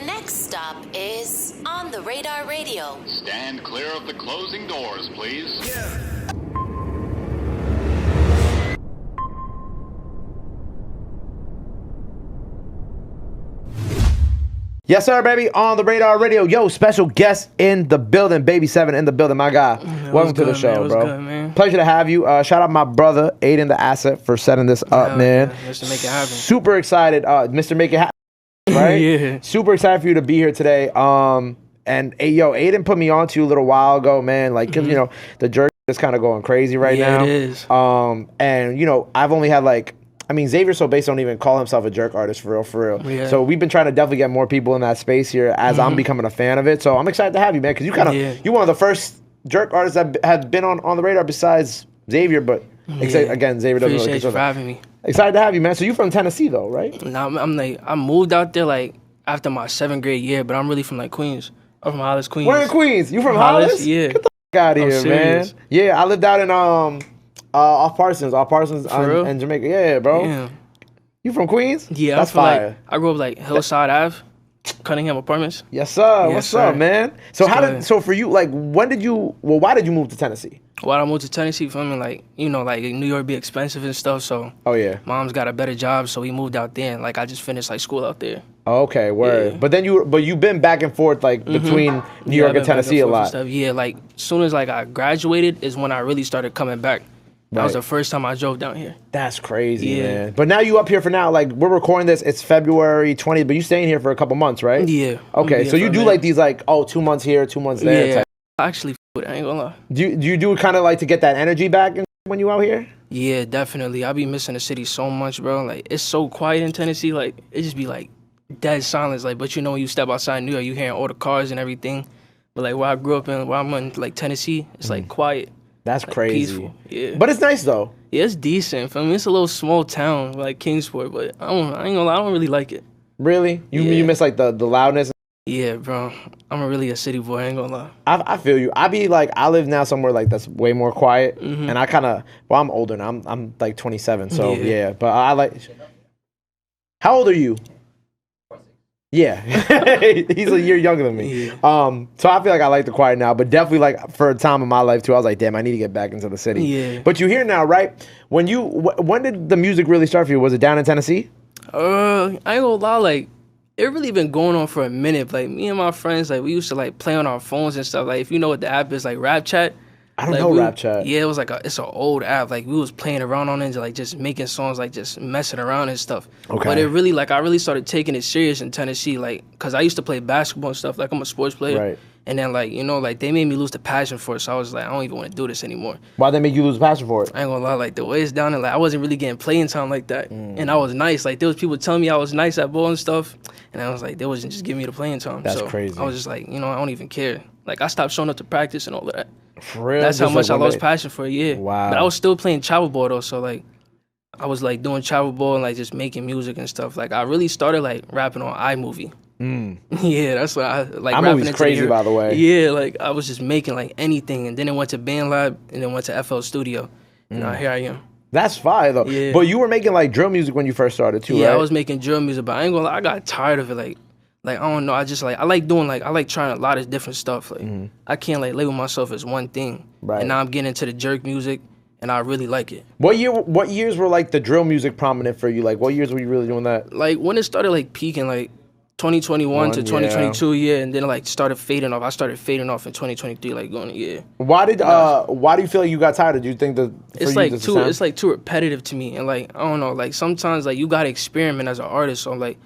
next stop is On the Radar Radio. Stand clear of the closing doors, please. Yeah. Yes, sir, baby. On the Radar Radio. Yo, special guest in the building. BabySevin in the building, my guy. Welcome to the show, man. bro. Good, man. Pleasure to have you. Shout out my brother, Aiden the Asset, for setting this up, man. Yeah, Mr. Make It Happen. Super excited. Mr. Make It Happen, right? Yeah. Super excited for you to be here today. And hey, yo, Aiden put me on to you a little while ago, man. Like, 'cause, you know, the jerk is kind of going crazy right now. Yeah, it is. And, you know, I've only had like, I mean, Xavier So Bass don't even call himself a jerk artist for real. Yeah. So we've been trying to definitely get more people in that space here as I'm becoming a fan of it. So I'm excited to have you, man, because you kind of you're one of the first jerk artists that have been on the radar besides Xavier. But again, Xavier doesn't really Appreciate you consider for having me. Excited to have you, man. So you're from Tennessee, though, right? Nah, I moved out there like after my 7th grade year, but I'm really from like Queens. I'm from Hollis, Queens. Where in Queens? You from Hollis? Yeah. Get the fuck out of I'm here, man. serious. Yeah, I lived out in off Parsons real? in Jamaica. Yeah, bro. Yeah. You from Queens? Yeah, That's I'm from fire. like I grew up like Hillside Ave, Cunningham Apartments. Yes, sir. Yes, What's sir. up, man? So What's so for you, like, why did you move to Tennessee? Why I moved to Tennessee, for me, like, you know, like New York be expensive and stuff, so Oh, yeah. mom's got a better job, so we moved out there, and like I just finished like school out there. Okay, word. Yeah. But you've been back and forth like between New York I've and been back Tennessee a forth and lot. stuff. Yeah, like soon as like I graduated is when I really started coming back. That was Right. the first time I drove down here. That's crazy, Yeah. man. But now you up here for now. Like we're recording this, it's February 20th, but you staying here for a couple months, right? Yeah. Okay, Yeah, so you for a do minute. like these like 2 months here, 2 months there. Yeah. type. I actually, I ain't gonna lie. Do you do it kind of like to get that energy back when you out here? Yeah, definitely. I be missing the city so much, bro. Like it's so quiet in Tennessee. Like it just be like dead silence. Like, but you know when you step outside New York, you hearing all the cars and everything. But like where I grew up where I'm in like Tennessee, it's like quiet. That's Like, crazy. peaceful. Yeah. But it's nice though. Yeah, it's decent. For me, it's a little small town like Kingsport, but I ain't gonna lie, I don't really like it. Really? You Yeah. miss like the loudness? Yeah, bro. I'm really a city boy. I ain't gonna lie. I feel you. I be like, I live now somewhere like that's way more quiet, and I kind of, well, I'm older now. I'm like 27, so Yeah. yeah. But I like. How old are you? Yeah, he's a year younger than me. Yeah. So I feel like I like the quiet now, but definitely like for a time in my life too, I was like, damn, I need to get back into the city. Yeah. But you're here now, right? When did the music really start for you? Was it down in Tennessee? I ain't gonna lie, like it really been going on for a minute. Like me and my friends, like we used to like play on our phones and stuff. Like if you know what the app is, like Rap Chat. I don't Like, know we- Rap Chat. Yeah, it was like it's an old app. Like we was playing around on it, like just making songs, like just messing around and stuff. Okay. But it really, like I really started taking it serious in Tennessee, like because I used to play basketball and stuff. Like I'm a sports player. Right. And then like you know, like they made me lose the passion for it. So I was like, I don't even want to do this anymore. Why'd they make you lose passion for it? I ain't gonna lie, like the way it's down there, like I wasn't really getting playing time like that. And I was nice. Like there was people telling me I was nice at ball and stuff. And I was like, they wasn't just giving me the playing time. That's so crazy. I was just like, you know, I don't even care. Like I stopped showing up to practice and all of that. For real? That's how Just, much like, I one lost day? passion for a year. Wow. But I was still playing travel ball though, so like I was like doing travel ball and like just making music and stuff. Like I really started like rapping on iMovie. Yeah, that's what I like. iMovie's rapping into crazy, the- by the way. Yeah, like I was just making like anything, and then it went to BandLab, and then went to FL Studio. And now here I am. That's fire though. Yeah. But you were making like drill music when you first started too, Yeah, right? I was making drill music, but I ain't gonna lie, I got tired of it. Like I don't know, I just like I like doing like I like trying a lot of different stuff. Like I can't like label myself as one thing. Right. And now I'm getting into the jerk music, and I really like it. What years were like the drill music prominent for you? Like what years were you really doing that? Like when it started like peaking, like 2021 to 2022, yeah, and then like started fading off. I started fading off in 2023, like going, yeah. Why do you feel like you got tired? Do you think that It's like too repetitive to me, and like I don't know, like sometimes like you gotta experiment as an artist. So like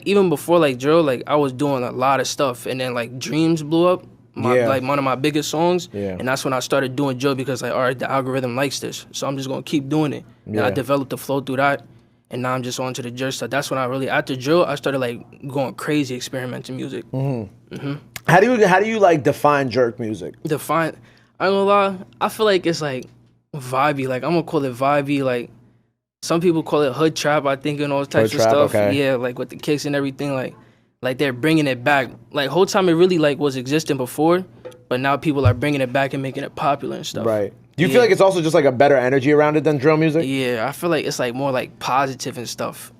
even before like drill, like I was doing a lot of stuff, and then like Dreams blew up, like one of my biggest songs, and that's when I started doing drill because like all right, the algorithm likes this, so I'm just gonna keep doing it. And I developed the flow through that, and now I'm just on to the jerk stuff. That's when I really after drill I started like going crazy experimenting music. How do you like define jerk music? I ain't gonna lie, I feel like it's like vibey. Like I'm gonna call it vibey. Like some people call it hood trap, I think, and all types Hood of trap, stuff. okay. Yeah, like with the kicks and everything. Like they're bringing it back. Like whole time it really like was existing before, but now people are bringing it back and making it popular and stuff. Right. Do you feel like it's also just like a better energy around it than drill music? Yeah, I feel like it's like more like positive and stuff.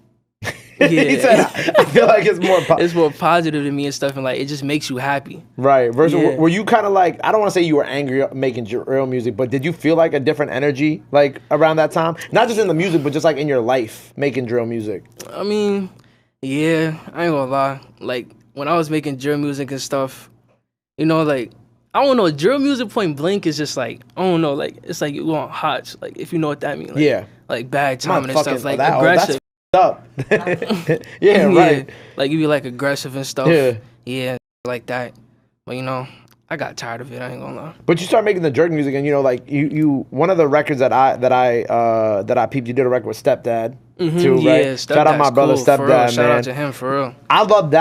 He said, I feel like it's more it's more positive to me and stuff, and like it just makes you happy. Right. Versus, were you kind of like, I don't want to say you were angry making drill music, but did you feel like a different energy like around that time? Not just in the music, but just like in your life making drill music. I mean, yeah, I ain't gonna lie. Like when I was making drill music and stuff, you know, like I don't know, drill music point blank is just like, I don't know, like it's like you want hot, like if you know what that means. Like, yeah. Like bad timing and stuff, like that, aggressive. Up. Yeah, right. Like you be like aggressive and stuff. Yeah, like that. But you know, I got tired of it. I ain't gonna lie. But you start making the jerk music, and you know, like you one of the records that I peeped. You did a record with Stepdad too, right? Yeah, Shout out my brother cool, Stepdad, man. Shout out to him for real. I love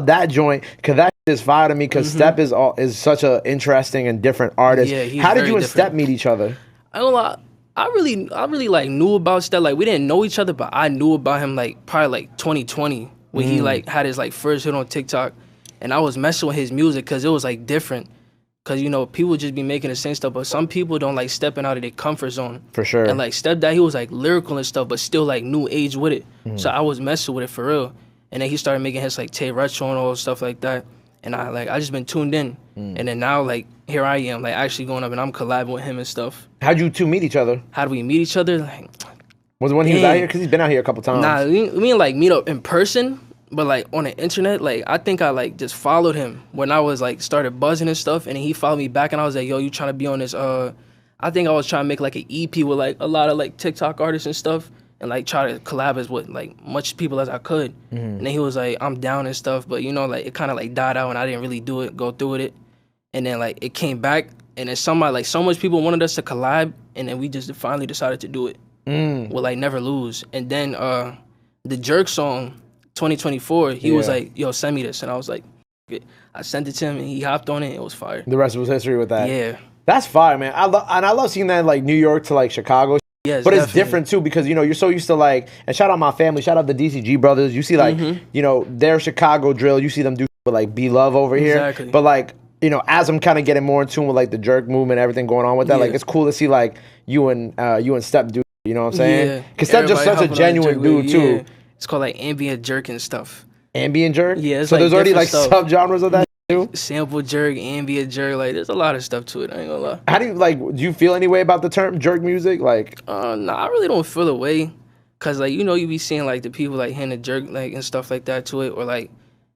that joint because that shit is fire to me. Because Step is such a interesting and different artist. Yeah, he's How did you and different. Step meet each other? I ain't gonna lie. I really like knew about Step. Like we didn't know each other, but I knew about him like probably like 2020 when he like had his like first hit on TikTok, and I was messing with his music because it was like different. Cause you know people just be making the same stuff, but some people don't like stepping out of their comfort zone. For sure. And like Stepdad, he was like lyrical and stuff, but still like new age with it. So I was messing with it for real. And then he started making hits like Tay Retro and all stuff like that. And I just been tuned in. And then now like here I am, like actually going up and I'm collabing with him and stuff. How'd you two meet each other? How do we meet each other? Like, Was it when he was out here? Because he's been out here a couple times. nah, we didn't like meet up in person. But like on the internet, like I think I like just followed him when I was like started buzzing and stuff, and then he followed me back, and I was like, "Yo, you trying to be on this?" I think I was trying to make like an EP with like a lot of like TikTok artists and stuff, and like try to collab with like much people as I could. And then he was like, "I'm down" and stuff, but you know, like it kind of like died out, and I didn't really go through with it. And then like it came back, and then somebody like so much people wanted us to collab, and then we just finally decided to do it. With like Never Lose, and then the Jerk song. 2024, he was like, "Yo, send me this," and I was like, I sent it to him, and he hopped on it. It was fire. The rest was history with that. Yeah, that's fire, man. I love seeing that like New York to like Chicago. Yes, but definitely. It's different too because you know you're so used to like, and shout out my family, shout out the DCG brothers. You see like you know their Chicago drill. You see them do with like Be Love over here. Exactly. But like you know as I'm kind of getting more in tune with like the jerk movement, everything going on with that. Like it's cool to see like you and Step do. You know what I'm saying? Because Step just such a genuine dude too. It's called like ambient jerk and stuff. Ambient jerk? Yeah, it's so like there's already like stuff. subgenres of that too? Sample jerk, ambient jerk, like there's a lot of stuff to it, I ain't gonna lie. How do you like, do you feel any way about the term jerk music? Like nah, I really don't feel a way. Cause like, you know, you be seeing like the people like hitting the jerk like and stuff like that to it, or like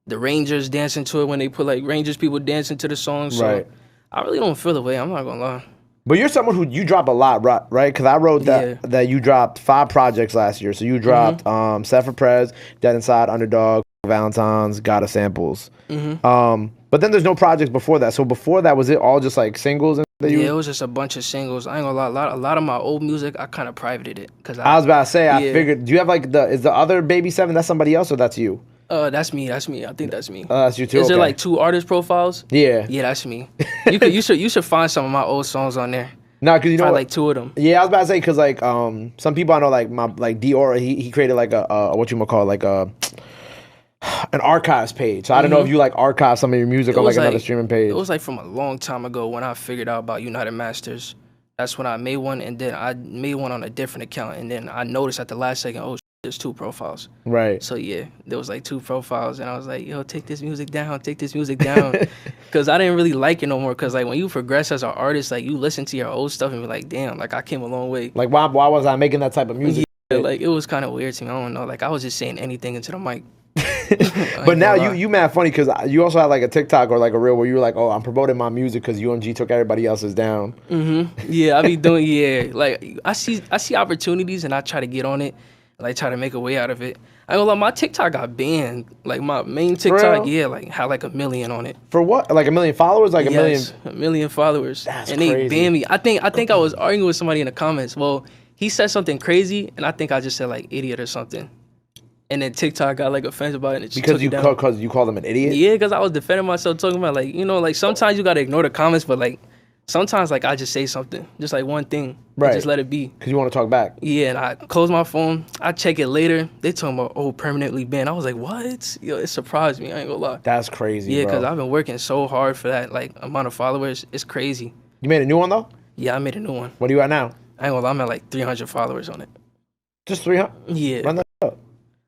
the Rangers dancing to it when they put like Rangers people dancing to the song. So right. I really don't feel a way, I'm not gonna lie. But you're someone who you drop a lot, right? Because I wrote that you dropped 5 projects last year. So you dropped Set for Prez, Dead Inside, Underdog, Valentine's, Gotta Samples. But then there's no projects before that. So before that, was it all just like singles? It was just a bunch of singles. I ain't gonna lie, a lot of my old music, I kind of privated it. Cause I was about to say, I figured, do you have like is the other BabySevin, that's somebody else or that's you? That's me. I think that's me. That's you too. Is there like 2 artist profiles? Yeah. Yeah, that's me. You should find some of my old songs on there. Nah, cause you know probably like 2 of them. Yeah, I was about to say cause like some people I know like my like Dior he created like a what you call like a an archives page. So I don't know if you like archive some of your music on like another streaming page. It was like from a long time ago when I figured out about United Masters. That's when I made one, and then I made one on a different account, and then I noticed at the last second, oh, there's 2 profiles. Right. So yeah, there was like 2 profiles, and I was like, yo, take this music down, because I didn't really like it no more. Because like when you progress as an artist, like you listen to your old stuff and be like, damn, like I came a long way. Like why was I making that type of music? Yeah, like it was kind of weird to me. I don't know. Like I was just saying anything into the mic. But now you mad funny because you also had like a TikTok or like a reel where you were like, oh, I'm promoting my music because UMG took everybody else's down. Yeah, I be doing like I see opportunities and I try to get on it, like try to make a way out of it. I ain't gonna lie, my TikTok got banned. Like my main TikTok, like had like 1 million on it. For what? Like 1 million followers? Like yes, 1 million followers. That's and crazy. They banned me. I think I was arguing with somebody in the comments. Well, he said something crazy, and I think I just said like idiot or something. And then TikTok got like offended about it. And it just because took you call them an idiot. Yeah, because I was defending myself, talking about like, you know, like sometimes you gotta ignore the comments, but like sometimes like I just say something, just like one thing, right? Just let it be. Because you want to talk back. Yeah, and I close my phone. I check it later. They talking about permanently banned. I was like, what? Yo, it surprised me. I ain't gonna lie. That's crazy. Yeah, because I've been working so hard for that like amount of followers. It's crazy. You made a new one though? Yeah, I made a new one. What are you at now? I ain't gonna lie, I'm at like 300 followers on it. Just 300? Yeah. Run that up.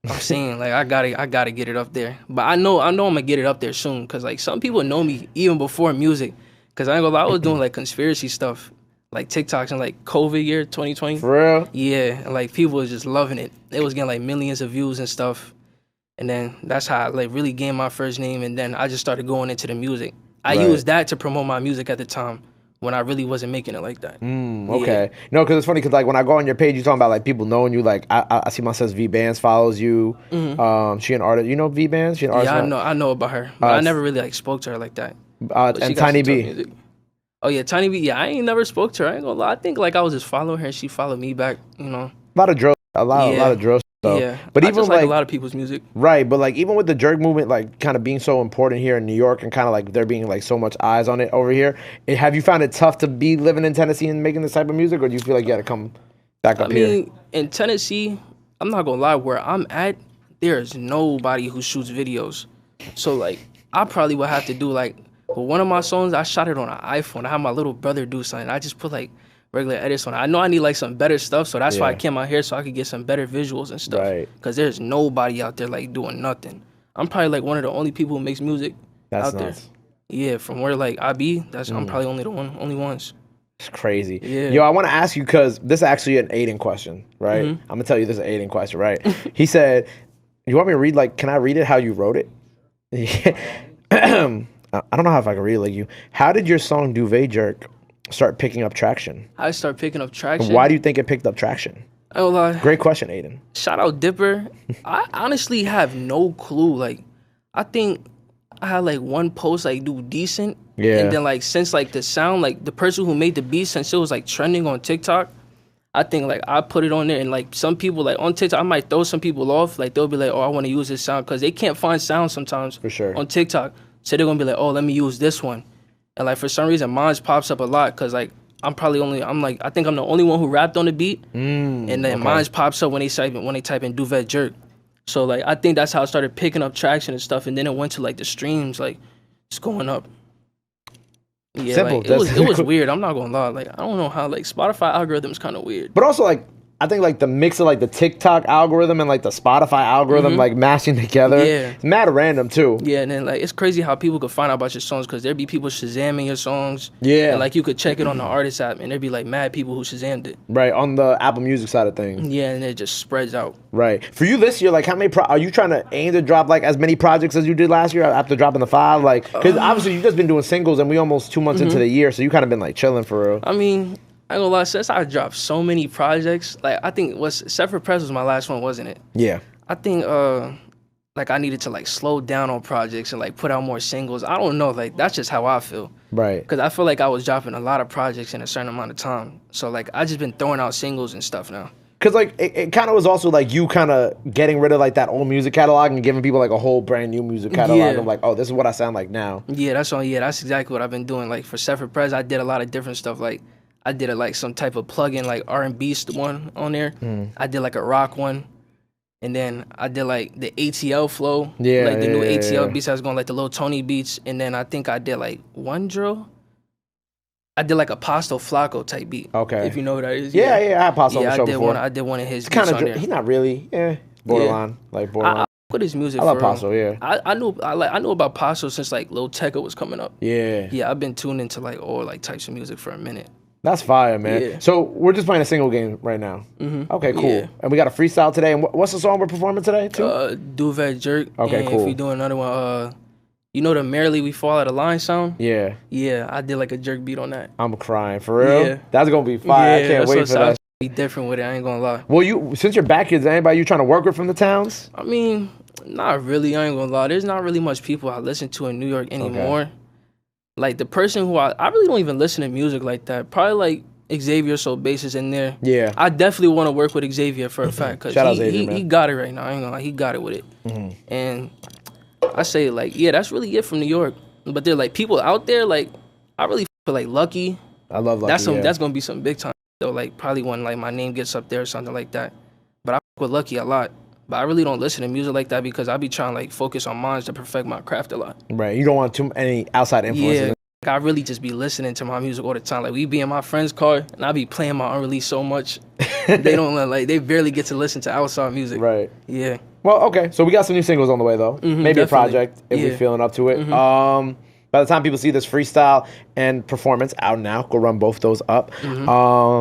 I'm saying like I gotta get it up there. But I know I'm gonna get it up there soon because like some people know me even before music. Cause I ain't gonna lie, I was doing like conspiracy stuff, like TikToks in like COVID year 2020. For real? Yeah, and like people was just loving it. It was getting like millions of views and stuff. And then that's how I like really gained my first name. And then I just started going into the music. I used that to promote my music at the time when I really wasn't making it like that. Okay. No, because it's funny because like when I go on your page, you talking about like people knowing you. Like I see my sis V Bands follows you. She an artist. You know V Bands? She an artist. Yeah, I know about her. But I never really like spoke to her like that. And Tiny B. Oh yeah, Tiny B. Yeah, I ain't never spoke to her. I ain't gonna lie. I think like I was just following her and she followed me back. You know. A lot of drill. A lot of drill. So. Yeah, but I even just like a lot of people's music. Right, but like even with the jerk movement, like kind of being so important here in New York, and kind of like there being like so much eyes on it over here, have you found it tough to be living in Tennessee and making this type of music, or do you feel like you got to come back up here? I mean, in Tennessee, I'm not gonna lie, where I'm at, there's nobody who shoots videos. So like, I probably would have to do like, with one of my songs, I shot it on an iPhone. I had my little brother do something. I just put like regular edits on it. I know I need like some better stuff, so that's why I came out here so I could get some better visuals and stuff. Right. Because there's nobody out there like doing nothing. I'm probably like one of the only people who makes music out there. Yeah, from where like I be, I'm probably only ones. It's crazy. Yeah. Yo, I want to ask you because this is actually an Aiden question, right? I'm gonna tell you this is an Aiden question, right? He said, "You want me to read like? Can I read it how you wrote it?" I don't know how if I can read it like you. How did your song "Duvet Jerk" start picking up traction? I start picking up traction. Why do you think it picked up traction? Oh, great question, Aiden. Shout out Dipper. I honestly have no clue. Like, I think I had like one post like do decent. Yeah. And then like since like the sound, like the person who made the beat, since it was like trending on TikTok, I think like I put it on there and like some people like on TikTok, I might throw some people off. Like they'll be like, oh, I want to use this sound because they can't find sound sometimes. For sure. On TikTok. So they're gonna be like, oh, let me use this one. And like for some reason, mine pops up a lot because like I think I'm the only one who rapped on the beat. And then mine pops up when they type in Duvet Jerk. So like I think that's how it started picking up traction and stuff. And then it went to like the streams, like it's going up. Yeah, simple. Like, it was weird. I'm not gonna lie. Like I don't know how like Spotify algorithm's kind of weird. But also like I think like the mix of like the TikTok algorithm and like the Spotify algorithm like mashing together. Yeah. It's mad random too. Yeah, and then like it's crazy how people could find out about your songs because there'd be people Shazamming your songs. Yeah. And like you could check it on the artist app and there'd be like mad people who Shazammed it. Right, on the Apple Music side of things. Yeah, and it just spreads out. Right. For you this year, like how many are you trying to aim to drop like as many projects as you did last year after dropping the 5? Like, because obviously you've just been doing singles and we almost 2 months into the year, so you kind of been like chilling for real. I mean, I ain't gonna lie, since I dropped so many projects, like I think Separate Press was my last one, wasn't it? Yeah. I think like I needed to like slow down on projects and like put out more singles. I don't know, like that's just how I feel. Right. Because I feel like I was dropping a lot of projects in a certain amount of time. So like I just been throwing out singles and stuff now. Because like it kind of was also like you kind of getting rid of like that old music catalog and giving people like a whole brand new music catalog of like, oh, this is what I sound like now. Yeah, that's exactly what I've been doing. Like for Separate Press, I did a lot of different stuff. Like I did like some type of plug-in like R&B one on there. I did like a rock one. And then I did like the ATL flow. Yeah. Like the new ATL beats. I was going like the Lil Tony beats. And then I think I did like one drill. I did like a Pasto Flacco type beat. Okay. If you know what that is. Yeah, I had Pasto on the show before. I did one of his beats on there. He's not really, borderline. Like borderline. I put his music. I love Pasto, yeah. I knew about Pasto since like Lil Tecca was coming up. Yeah. Yeah, I've been tuned into like all like types of music for a minute. That's fire, man. Yeah. So we're just playing a single game right now. Okay, cool. Yeah. And we got a freestyle today. And what's the song we're performing today, too? Duvet Jerk. Okay, and cool. If we do another one, you know the Merrily We Fall Out of Line sound? Yeah. Yeah, I did like a jerk beat on that. I'm crying. For real? Yeah. That's going to be fire. I can't wait for that. Be different with it, I ain't going to lie. Well, since you're back, is there anybody you trying to work with from the towns? I mean, not really. I ain't going to lie. There's not really much people I listen to in New York anymore. Okay. Like the person who I really don't even listen to music like that. Probably like Xavier, so bass is in there. Yeah. I definitely want to work with Xavier for a fact because he got it right now. I ain't gonna lie, he got it with it. And I say like, yeah, that's really it from New York. But they're like people out there, like I really feel like Lucky. I love Lucky. That's gonna be some big time though. Like probably when like my name gets up there or something like that. But I fuck with Lucky a lot. But I really don't listen to music like that because I be trying to like focus on mine to perfect my craft a lot. Right. You don't want too many outside influences. Yeah. I really just be listening to my music all the time. Like we be in my friend's car and I be playing my unreleased so much. They barely get to listen to outside music. Right. Yeah. Well, okay. So we got some new singles on the way, though. Maybe definitely. a project if we're feeling up to it. By the time people see this freestyle and performance out now, go run both those up.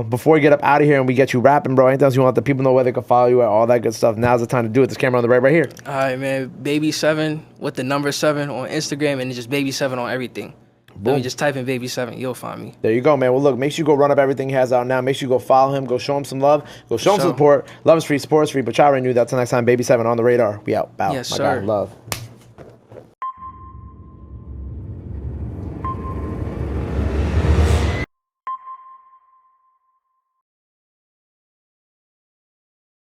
Before we get up out of here and we get you rapping, bro, anything else you want the people know where they can follow you at, all that good stuff, now's the time to do it. This camera on the right here. All right, man. BabySevin with the number 7 on Instagram and just BabySevin on everything. Let me just type in BabySevin. You'll find me. There you go, man. Well, look, make sure you go run up everything he has out now. Make sure you go follow him. Go show him some love. Go show him some support. Love is free, support is free. But y'all already knew that. Till next time, BabySevin on the radar. We out. Bow. Yes, My sir. God, love.